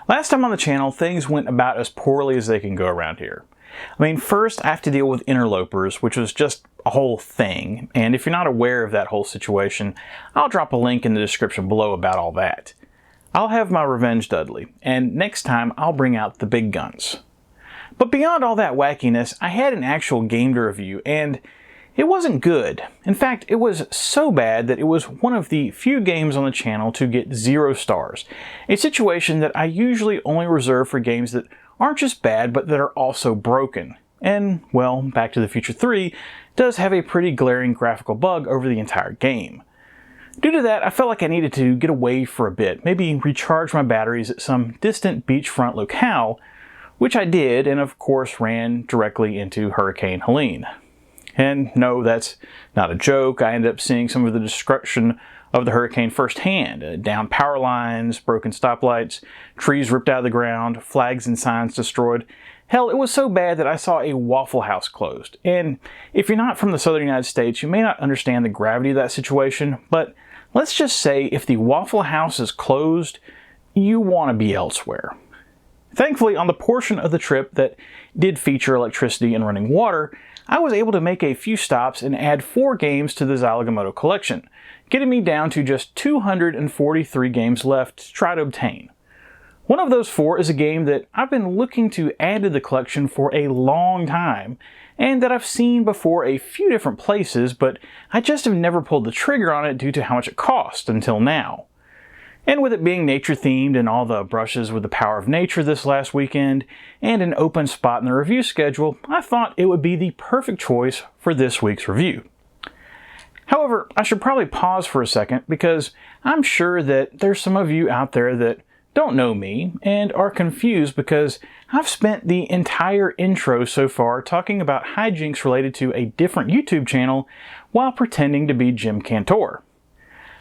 Last time on the channel, things went about as poorly as they can go around here. I mean, first I have to deal with interlopers, which was just a whole thing, and if you're not aware of that whole situation, I'll drop a link in the description below about all that. I'll have my revenge Dudley, and next time I'll bring out the big guns. But beyond all that wackiness, I had an actual game to review, and it wasn't good. In fact, it was so bad that it was one of the few games on the channel to get 0 stars, a situation that I usually only reserve for games that aren't just bad, but that are also broken. And, well, Back to the Future 3 does have a pretty glaring graphical bug over the entire game. Due to that, I felt like I needed to get away for a bit, maybe recharge my batteries at some distant beachfront locale, which I did, and of course ran directly into Hurricane Helene. And no, that's not a joke. I ended up seeing some of the destruction of the hurricane firsthand. Downed power lines, broken stoplights, trees ripped out of the ground, flags and signs destroyed. Hell, it was so bad that I saw a Waffle House closed. And if you're not from the southern United States, you may not understand the gravity of that situation, but let's just say if the Waffle House is closed, you want to be elsewhere. Thankfully, on the portion of the trip that did feature electricity and running water, I was able to make a few stops and add 4 games to the Zilog and Moto collection, getting me down to just 243 games left to try to obtain. One of those 4 is a game that I've been looking to add to the collection for a long time, and that I've seen before a few different places, but I just have never pulled the trigger on it due to how much it cost until now. And with it being nature-themed and all the brushes with the power of nature this last weekend, and an open spot in the review schedule, I thought it would be the perfect choice for this week's review. However, I should probably pause for a second because I'm sure that there's some of you out there that don't know me and are confused because I've spent the entire intro so far talking about hijinks related to a different YouTube channel while pretending to be Jim Cantor.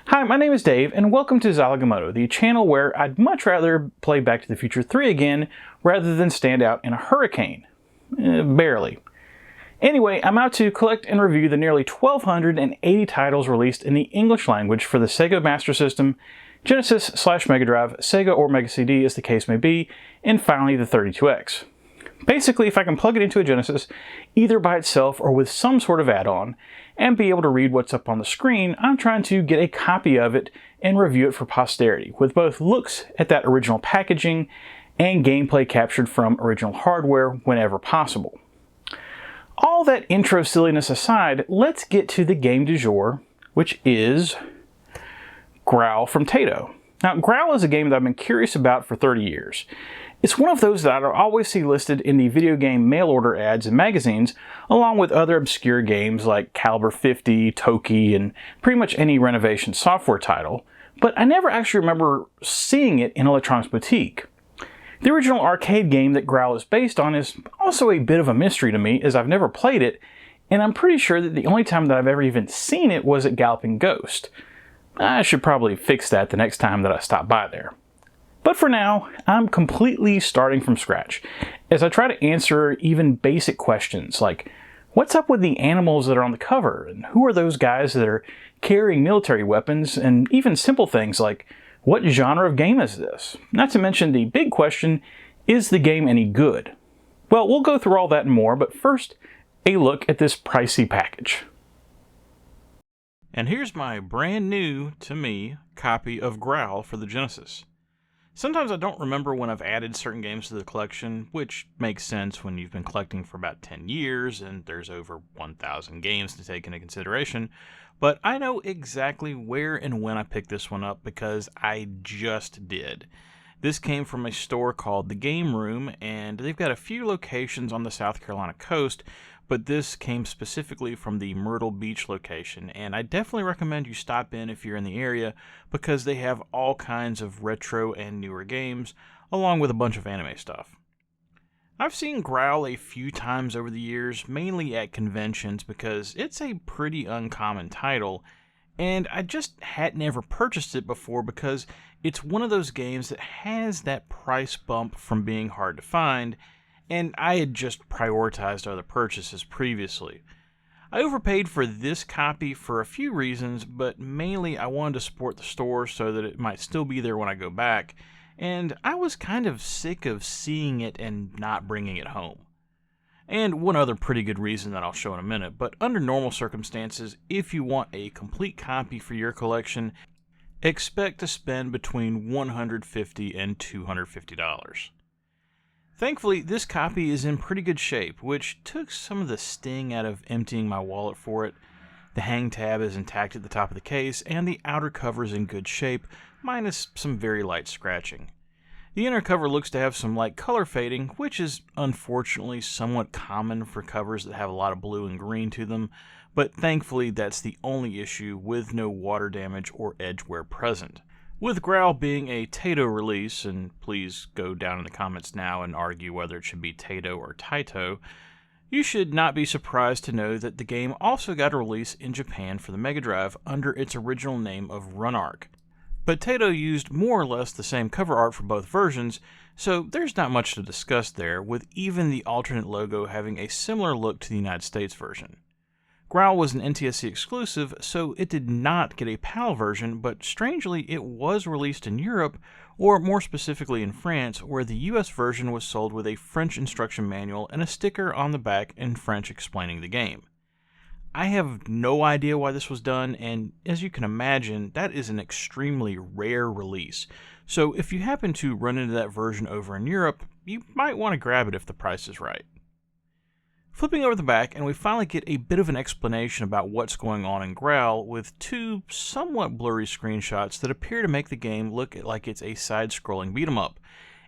Hi, my name is Dave, and welcome to Zilog and Moto, the channel where I'd much rather play Back to the Future 3 again rather than stand out in a hurricane. Barely. Anyway, I'm out to collect and review the nearly 1,280 titles released in the English language for the Sega Master System, Genesis/Mega Drive, Sega or Mega CD as the case may be, and finally the 32X. Basically, if I can plug it into a Genesis, either by itself or with some sort of add-on, and be able to read what's up on the screen, I'm trying to get a copy of it and review it for posterity, with both looks at that original packaging and gameplay captured from original hardware whenever possible. All that intro silliness aside, let's get to the game du jour, which is Growl from Taito. Now, Growl is a game that I've been curious about for 30 years. It's one of those that I always see listed in the video game mail order ads in magazines, along with other obscure games like Caliber 50, Toki, and pretty much any renovation software title, but I never actually remember seeing it in Electronics Boutique. The original arcade game that Growl is based on is also a bit of a mystery to me, as I've never played it, and I'm pretty sure that the only time that I've ever even seen it was at Galloping Ghost. I should probably fix that the next time that I stop by there. But for now, I'm completely starting from scratch, as I try to answer even basic questions like, what's up with the animals that are on the cover, and who are those guys that are carrying military weapons, and even simple things like, what genre of game is this? Not to mention the big question, is the game any good? Well, we'll go through all that and more, but first, a look at this pricey package. And here's my brand new, to me, copy of Growl for the Genesis. Sometimes I don't remember when I've added certain games to the collection, which makes sense when you've been collecting for about 10 years and there's over 1,000 games to take into consideration, but I know exactly where and when I picked this one up because I just did. This came from a store called The Game Room, and they've got a few locations on the South Carolina coast, but this came specifically from the Myrtle Beach location, and I definitely recommend you stop in if you're in the area because they have all kinds of retro and newer games, along with a bunch of anime stuff. I've seen Growl a few times over the years, mainly at conventions because it's a pretty uncommon title, and I just had never purchased it before because it's one of those games that has that price bump from being hard to find, and I had just prioritized other purchases previously. I overpaid for this copy for a few reasons, but mainly I wanted to support the store so that it might still be there when I go back, and I was kind of sick of seeing it and not bringing it home. And one other pretty good reason that I'll show in a minute, but under normal circumstances, if you want a complete copy for your collection, expect to spend between $150 and $250. Thankfully, this copy is in pretty good shape, which took some of the sting out of emptying my wallet for it. The hang tab is intact at the top of the case, and the outer cover is in good shape, minus some very light scratching. The inner cover looks to have some light color fading, which is unfortunately somewhat common for covers that have a lot of blue and green to them, but thankfully that's the only issue, with no water damage or edge wear present. With Growl being a Taito release, and please go down in the comments now and argue whether it should be Taito or Taito, you should not be surprised to know that the game also got a release in Japan for the Mega Drive under its original name of runark. But Taito used more or less the same cover art for both versions, so there's not much to discuss there, with even the alternate logo having a similar look to the United States version. Growl was an NTSC exclusive, so it did not get a PAL version, but strangely it was released in Europe, or more specifically in France, where the US version was sold with a French instruction manual and a sticker on the back in French explaining the game. I have no idea why this was done, and as you can imagine, that is an extremely rare release, so if you happen to run into that version over in Europe, you might want to grab it if the price is right. Flipping over the back, and we finally get a bit of an explanation about what's going on in Growl, with two somewhat blurry screenshots that appear to make the game look like it's a side-scrolling beat-em-up,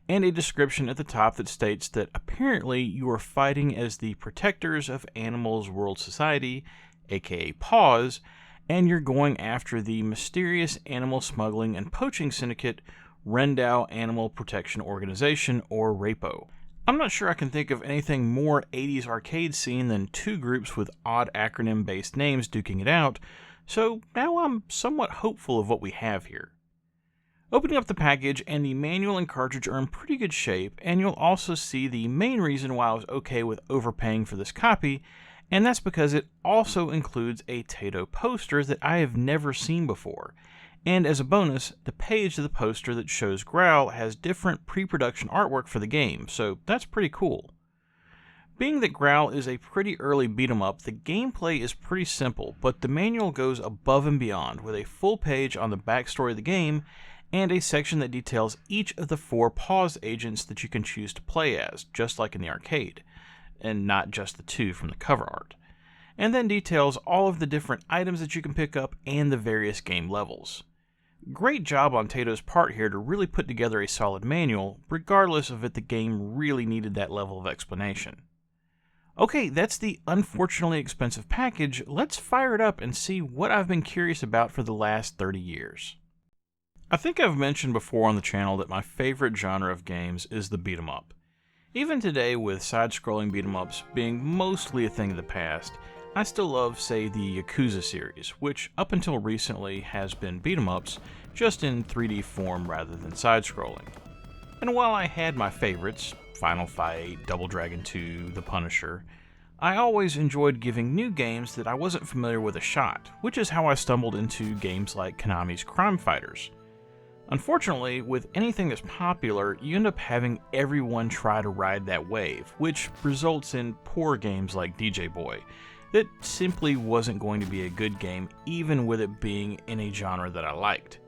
and a description at the top that states that apparently you are fighting as the protectors of Animals World Society, aka PAWS, and you're going after the mysterious animal smuggling and poaching syndicate Rendau Animal Protection Organization, or RAPO. I'm not sure I can think of anything more 80s arcade scene than two groups with odd acronym-based names duking it out, so now I'm somewhat hopeful of what we have here. Opening up the package, and the manual and cartridge are in pretty good shape, and you'll also see the main reason why I was okay with overpaying for this copy, and that's because it also includes a Taito poster that I have never seen before. And as a bonus, the page of the poster that shows Growl has different pre-production artwork for the game, so that's pretty cool. Being that Growl is a pretty early beat-em-up, the gameplay is pretty simple, but the manual goes above and beyond, with a full page on the backstory of the game, and a section that details each of the 4 PAWS agents that you can choose to play as, just like in the arcade, and not just the 2 from the cover art. And then details all of the different items that you can pick up and the various game levels. Great job on Taito's part here to really put together a solid manual, regardless of if the game really needed that level of explanation. Okay, that's the unfortunately expensive package. Let's fire it up and see what I've been curious about for the last 30 years. I think I've mentioned before on the channel that my favorite genre of games is the beat 'em up. Even today, with side-scrolling beat 'em ups being mostly a thing of the past, I still love, say, the Yakuza series, which up until recently has been beat 'em ups, just in 3D form rather than side-scrolling. And while I had my favorites, Final Fight, Double Dragon 2, The Punisher, I always enjoyed giving new games that I wasn't familiar with a shot, which is how I stumbled into games like Konami's Crime Fighters. Unfortunately, with anything that's popular, you end up having everyone try to ride that wave, which results in poor games like DJ Boy, that simply wasn't going to be a good game even with it being in a genre that I liked.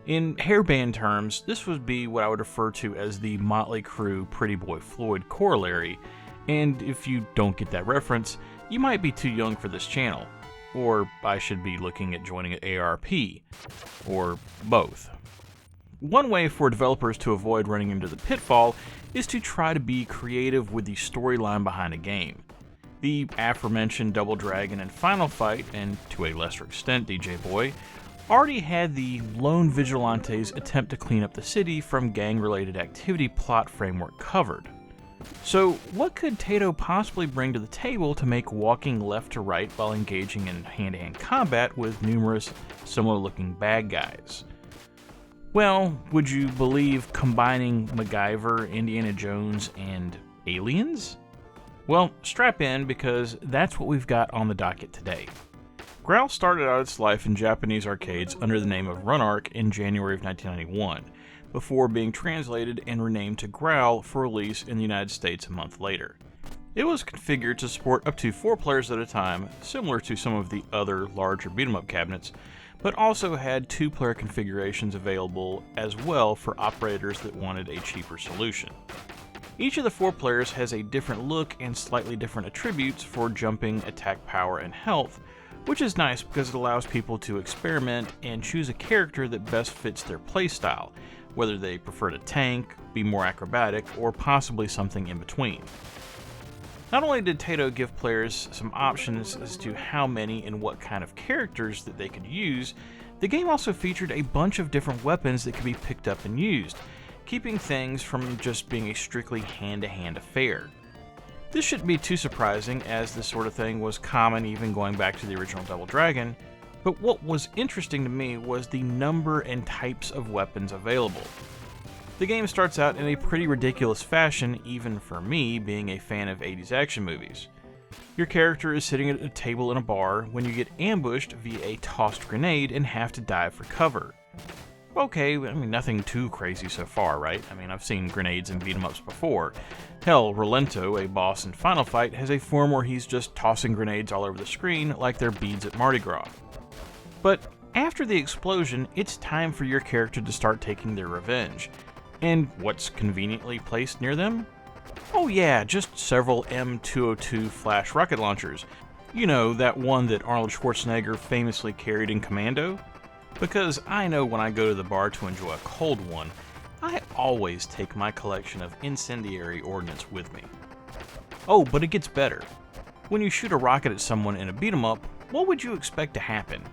In hairband terms, this would be what I would refer to as the Motley Crue Pretty Boy Floyd corollary, and if you don't get that reference, you might be too young for this channel, or I should be looking at joining an ARP, or both. One way for developers to avoid running into the pitfall is to try to be creative with the storyline behind a game. The aforementioned Double Dragon and Final Fight, and to a lesser extent DJ Boy, already had the lone vigilantes attempt to clean up the city from gang-related activity plot framework covered. So what could Taito possibly bring to the table to make walking left to right while engaging in hand-to-hand combat with numerous similar-looking bad guys? Well, would you believe combining MacGyver, Indiana Jones, and aliens? Well, strap in, because that's what we've got on the docket today. Growl started out its life in Japanese arcades under the name of runark in January of 1991, before being translated and renamed to Growl for release in the United States a month later. It was configured to support up to 4 players at a time, similar to some of the other larger beat-em-up cabinets, but also had 2-player configurations available as well for operators that wanted a cheaper solution. Each of the 4 players has a different look and slightly different attributes for jumping, attack power, and health, which is nice because it allows people to experiment and choose a character that best fits their playstyle, whether they prefer to tank, be more acrobatic, or possibly something in between. Not only did Taito give players some options as to how many and what kind of characters that they could use, the game also featured a bunch of different weapons that could be picked up and used, keeping things from just being a strictly hand-to-hand affair. This shouldn't be too surprising, as this sort of thing was common even going back to the original Double Dragon, but what was interesting to me was the number and types of weapons available. The game starts out in a pretty ridiculous fashion, even for me being a fan of 80s action movies. Your character is sitting at a table in a bar when you get ambushed via a tossed grenade and have to dive for cover. Okay, I mean, nothing too crazy so far, right? I mean, I've seen grenades in beat-em-ups before. Hell, Rolento, a boss in Final Fight, has a form where he's just tossing grenades all over the screen like they're beads at Mardi Gras. But after the explosion, it's time for your character to start taking their revenge. And what's conveniently placed near them? Oh yeah, just several M202 flash rocket launchers. You know, that one that Arnold Schwarzenegger famously carried in Commando? Because I know when I go to the bar to enjoy a cold one, I always take my collection of incendiary ordnance with me. Oh, but it gets better. When you shoot a rocket at someone in a beat-em-up, what would you expect to happen?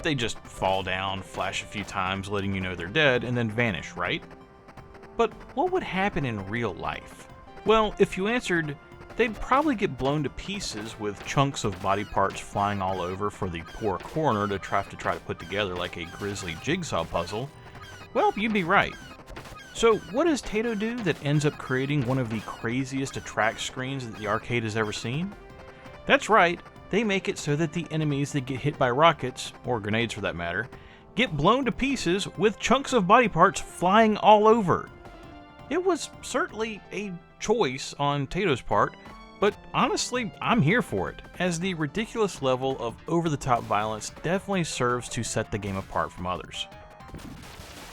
They just fall down, flash a few times letting you know they're dead, and then vanish, right? But what would happen in real life? Well, if you answered, they'd probably get blown to pieces with chunks of body parts flying all over for the poor coroner to try to put together like a grisly jigsaw puzzle, well, you'd be right. So what does Taito do that ends up creating one of the craziest attract screens that the arcade has ever seen? That's right, they make it so that the enemies that get hit by rockets, or grenades for that matter, get blown to pieces with chunks of body parts flying all over. It was certainly a choice on Taito's part, but honestly, I'm here for it, as the ridiculous level of over-the-top violence definitely serves to set the game apart from others.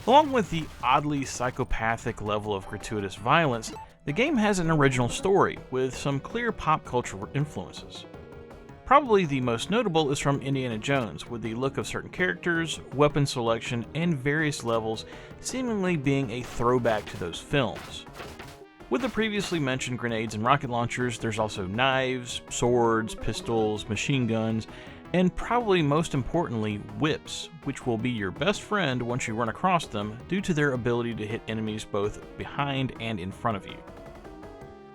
Along with the oddly psychopathic level of gratuitous violence, the game has an original story, with some clear pop culture influences. Probably the most notable is from Indiana Jones, with the look of certain characters, weapon selection, and various levels seemingly being a throwback to those films. With the previously mentioned grenades and rocket launchers, there's also knives, swords, pistols, machine guns, and probably most importantly, whips, which will be your best friend once you run across them due to their ability to hit enemies both behind and in front of you.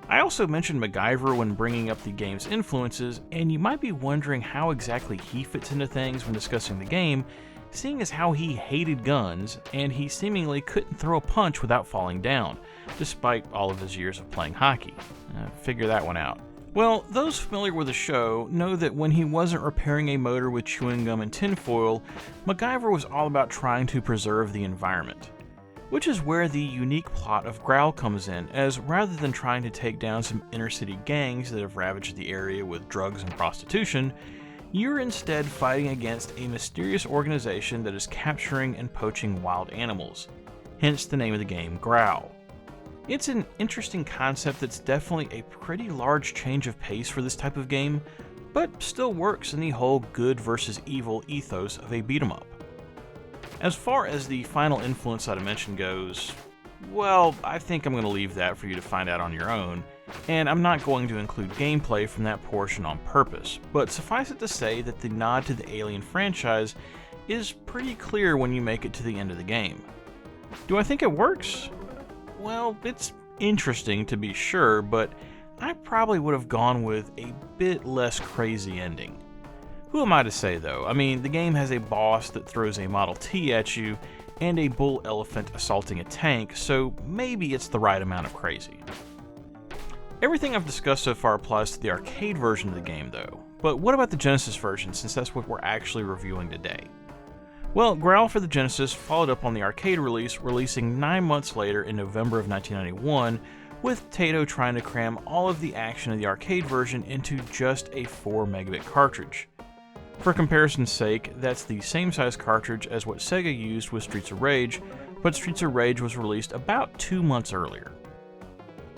I also mentioned MacGyver when bringing up the game's influences, and you might be wondering how exactly he fits into things when discussing the game, seeing as how he hated guns, and he seemingly couldn't throw a punch without falling down, despite all of his years of playing hockey. Figure that one out. Well, those familiar with the show know that when he wasn't repairing a motor with chewing gum and tinfoil, MacGyver was all about trying to preserve the environment. Which is where the unique plot of Growl comes in, as rather than trying to take down some inner-city gangs that have ravaged the area with drugs and prostitution, you're instead fighting against a mysterious organization that is capturing and poaching wild animals, hence the name of the game, Growl. It's an interesting concept that's definitely a pretty large change of pace for this type of game, but still works in the whole good versus evil ethos of a beat-em-up. As far as the final influence that I mentioned goes, well, I think I'm going to leave that for you to find out on your own, and I'm not going to include gameplay from that portion on purpose, but suffice it to say that the nod to the Alien franchise is pretty clear when you make it to the end of the game. Do I think it works? Well, it's interesting to be sure, but I probably would have gone with a bit less crazy ending. Who am I to say though? I mean, the game has a boss that throws a Model T at you, and a bull elephant assaulting a tank, so maybe it's the right amount of crazy. Everything I've discussed so far applies to the arcade version of the game though, but what about the Genesis version, since that's what we're actually reviewing today? Well, Growl for the Genesis followed up on the arcade release, releasing 9 months later in November of 1991, with Taito trying to cram all of the action of the arcade version into just a 4 megabit cartridge. For comparison's sake, that's the same size cartridge as what Sega used with Streets of Rage, but Streets of Rage was released about 2 months earlier.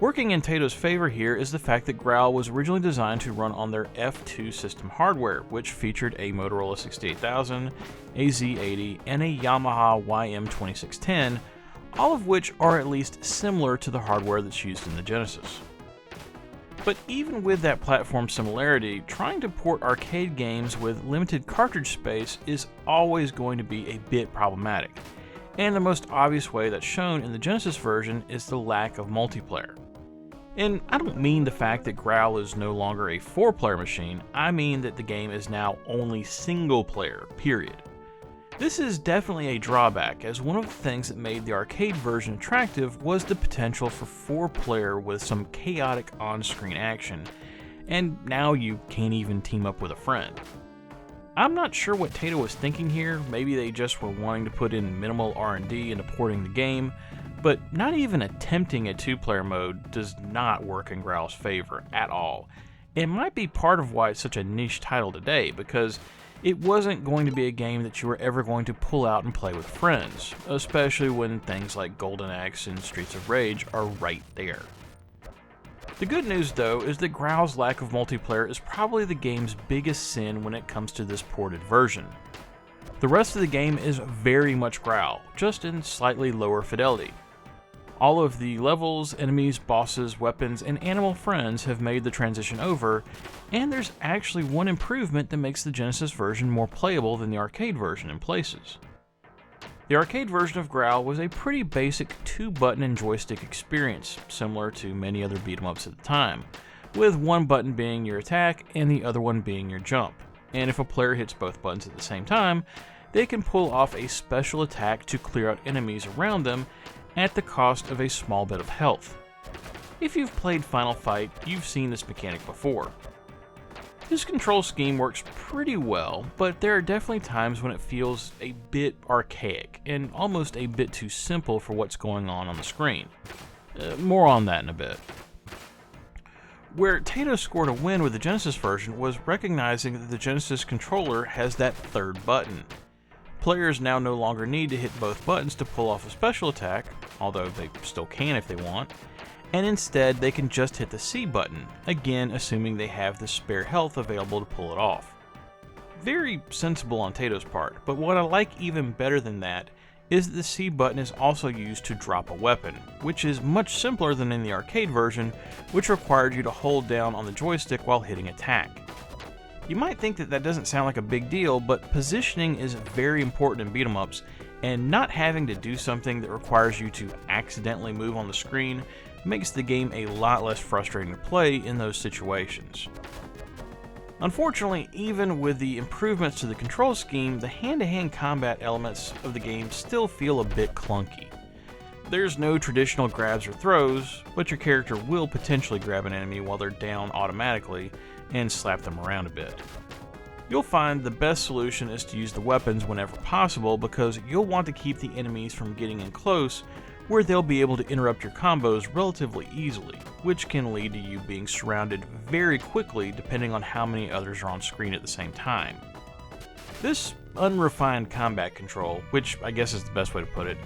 Working in Taito's favor here is the fact that Growl was originally designed to run on their F2 system hardware, which featured a Motorola 68000, a Z80, and a Yamaha YM2610, all of which are at least similar to the hardware that's used in the Genesis. But even with that platform similarity, trying to port arcade games with limited cartridge space is always going to be a bit problematic, and the most obvious way that's shown in the Genesis version is the lack of multiplayer. And I don't mean the fact that Growl is no longer a 4-player machine, I mean that the game is now only single player, period. This is definitely a drawback, as one of the things that made the arcade version attractive was the potential for 4-player with some chaotic on-screen action, and now you can't even team up with a friend. I'm not sure what Taito was thinking here, maybe they just were wanting to put in minimal R&D into porting the game, but not even attempting a 2-player mode does not work in Growl's favor at all. It might be part of why it's such a niche title today, because it wasn't going to be a game that you were ever going to pull out and play with friends, especially when things like Golden Axe and Streets of Rage are right there. The good news though is that Growl's lack of multiplayer is probably the game's biggest sin when it comes to this ported version. The rest of the game is very much Growl, just in slightly lower fidelity. All of the levels, enemies, bosses, weapons, and animal friends have made the transition over, and there's actually one improvement that makes the Genesis version more playable than the arcade version in places. The arcade version of Growl was a pretty basic 2-button and joystick experience, similar to many other beat-em-ups at the time, with one button being your attack and the other one being your jump. And if a player hits both buttons at the same time, they can pull off a special attack to clear out enemies around them at the cost of a small bit of health. If you've played Final Fight, you've seen this mechanic before. This control scheme works pretty well, but there are definitely times when it feels a bit archaic and almost a bit too simple for what's going on the screen. More on that in a bit. Where Taito scored a win with the Genesis version was recognizing that the Genesis controller has that third button. Players now no longer need to hit both buttons to pull off a special attack, although they still can if they want, and instead they can just hit the C button, again assuming they have the spare health available to pull it off. Very sensible on Taito's part, but what I like even better than that is that the C button is also used to drop a weapon, which is much simpler than in the arcade version, which required you to hold down on the joystick while hitting attack. You might think that doesn't sound like a big deal, but positioning is very important in beat-em-ups, and not having to do something that requires you to accidentally move on the screen makes the game a lot less frustrating to play in those situations. Unfortunately, even with the improvements to the control scheme, the hand-to-hand combat elements of the game still feel a bit clunky. There's no traditional grabs or throws, but your character will potentially grab an enemy while they're down automatically and slap them around a bit. You'll find the best solution is to use the weapons whenever possible, because you'll want to keep the enemies from getting in close where they'll be able to interrupt your combos relatively easily, which can lead to you being surrounded very quickly depending on how many others are on screen at the same time. This unrefined combat control, which I guess is the best way to put it,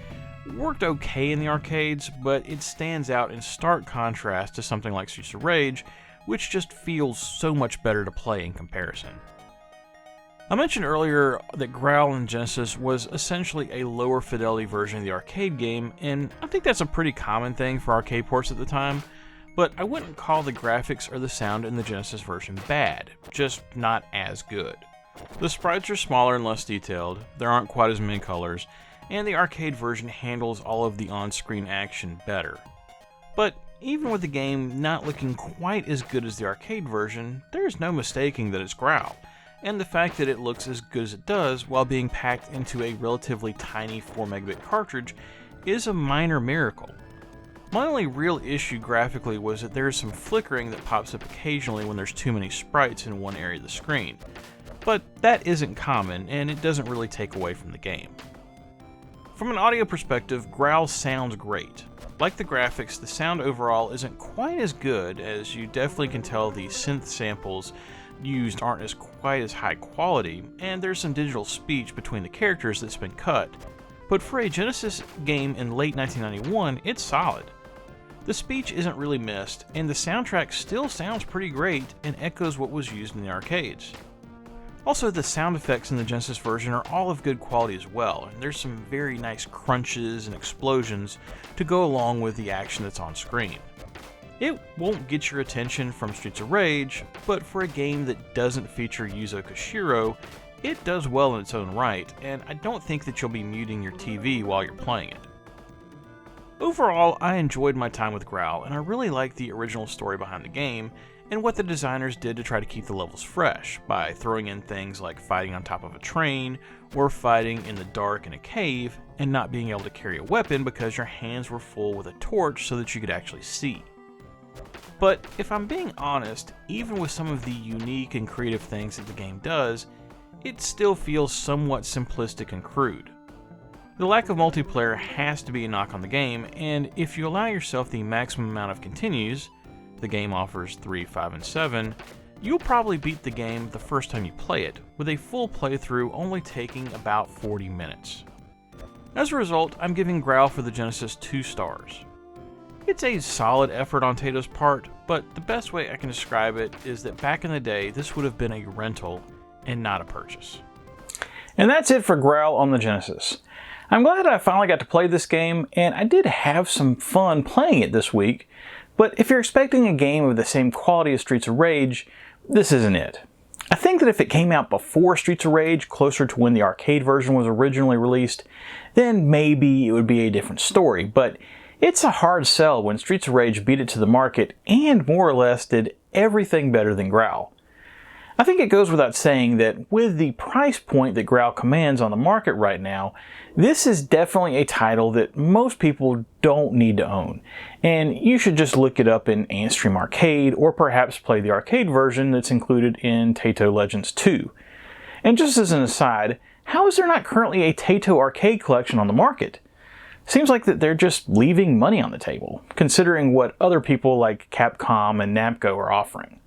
worked okay in the arcades, but it stands out in stark contrast to something like Streets of Rage, which just feels so much better to play in comparison. I mentioned earlier that Growl in Genesis was essentially a lower fidelity version of the arcade game, and I think that's a pretty common thing for arcade ports at the time, but I wouldn't call the graphics or the sound in the Genesis version bad, just not as good. The sprites are smaller and less detailed, there aren't quite as many colors, and the arcade version handles all of the on-screen action better. But even with the game not looking quite as good as the arcade version, there's no mistaking that it's Growl, and the fact that it looks as good as it does while being packed into a relatively tiny 4 megabit cartridge is a minor miracle. My only real issue graphically was that there is some flickering that pops up occasionally when there's too many sprites in one area of the screen. but that isn't common and it doesn't really take away from the game. From an audio perspective, Growl sounds great. Like the graphics, the sound overall isn't quite as good, as you definitely can tell the synth samples used aren't quite as high quality, and there's some digital speech between the characters that's been cut. But for a Genesis game in late 1991, it's solid. The speech isn't really missed, and the soundtrack still sounds pretty great and echoes what was used in the arcades. Also, the sound effects in the Genesis version are all of good quality as well, and there's some very nice crunches and explosions to go along with the action that's on screen. It won't get your attention from Streets of Rage, but for a game that doesn't feature Yuzo Koshiro, it does well in its own right, and I don't think that you'll be muting your TV while you're playing it. Overall, I enjoyed my time with Growl, and I really liked the original story behind the game, and what the designers did to try to keep the levels fresh, by throwing in things like fighting on top of a train, or fighting in the dark in a cave, and not being able to carry a weapon because your hands were full with a torch so that you could actually see. But if I'm being honest, even with some of the unique and creative things that the game does, it still feels somewhat simplistic and crude. The lack of multiplayer has to be a knock on the game, and if you allow yourself the maximum amount of continues, the game offers 3, 5, and 7, you'll probably beat the game the first time you play it, with a full playthrough only taking about 40 minutes. As a result, I'm giving Growl for the Genesis 2 stars. It's a solid effort on Taito's part, but the best way I can describe it is that back in the day, this would have been a rental and not a purchase. And that's it for Growl on the Genesis. I'm glad I finally got to play this game, and I did have some fun playing it this week, but if you're expecting a game of the same quality as Streets of Rage, this isn't it. I think that if it came out before Streets of Rage, closer to when the arcade version was originally released, then maybe it would be a different story, but it's a hard sell when Streets of Rage beat it to the market and more or less did everything better than Growl. I think it goes without saying that with the price point that Growl commands on the market right now, this is definitely a title that most people don't need to own, and you should just look it up in Antstream Arcade or perhaps play the arcade version that's included in Taito Legends 2. And just as an aside, how is there not currently a Taito arcade collection on the market? Seems like that they're just leaving money on the table, considering what other people like Capcom and Namco are offering.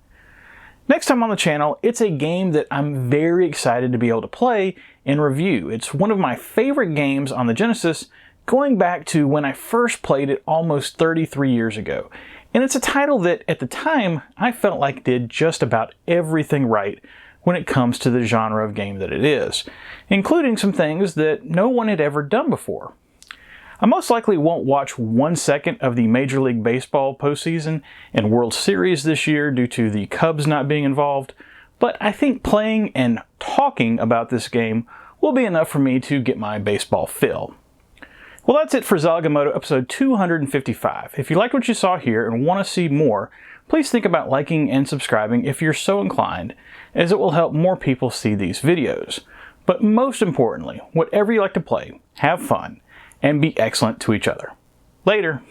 Next time on the channel, it's a game that I'm very excited to be able to play and review. It's one of my favorite games on the Genesis, going back to when I first played it almost 33 years ago. And it's a title that, at the time, I felt like did just about everything right when it comes to the genre of game that it is, including some things that no one had ever done before. I most likely won't watch 1 second of the Major League Baseball postseason and World Series this year due to the Cubs not being involved, but I think playing and talking about this game will be enough for me to get my baseball fill. Well, that's it for Zilog and Moto episode 255. If you liked what you saw here and want to see more, please think about liking and subscribing if you're so inclined, as it will help more people see these videos. But most importantly, whatever you like to play, have fun, and be excellent to each other. Later.